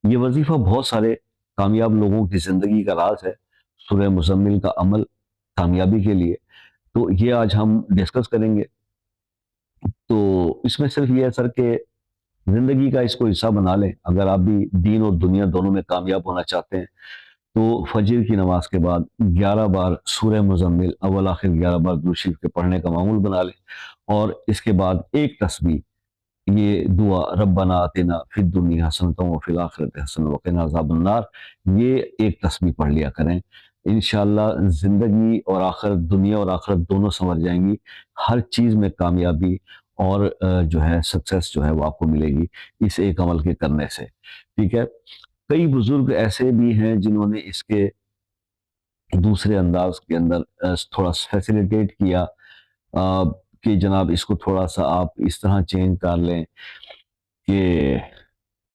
یہ وظیفہ بہت سارے کامیاب لوگوں کی زندگی کا راز ہے، سورہ مزمل کا عمل کامیابی کے لیے، تو یہ آج ہم ڈسکس کریں گے۔ تو اس میں صرف یہ ہے سر کہ زندگی کا اس کو حصہ بنا لیں۔ اگر آپ بھی دین اور دنیا دونوں میں کامیاب ہونا چاہتے ہیں تو فجر کی نماز کے بعد 11 بار سورہ مزمل اول آخر 11 بار درود شریف کے پڑھنے کا معمول بنا لیں، اور اس کے بعد ایک تسبیح، یہ دعا ربنا آتنا فی الدنیا حسنۃ وفی الآخرۃ حسنۃ وقنا عذاب النار، یہ ایک تسبیح پڑھ لیا کریں۔ انشاءاللہ زندگی اور آخرت، دنیا اور آخرت دونوں سنور جائیں گی، ہر چیز میں کامیابی اور جو ہے سکسیس جو ہے وہ آپ کو ملے گی اس ایک عمل کے کرنے سے، ٹھیک ہے۔ کئی بزرگ ایسے بھی ہیں جنہوں نے اس کے دوسرے انداز کے اندر تھوڑا فیسیلیٹیٹ کیا کہ جناب اس کو تھوڑا سا آپ اس طرح چینج کر لیں کہ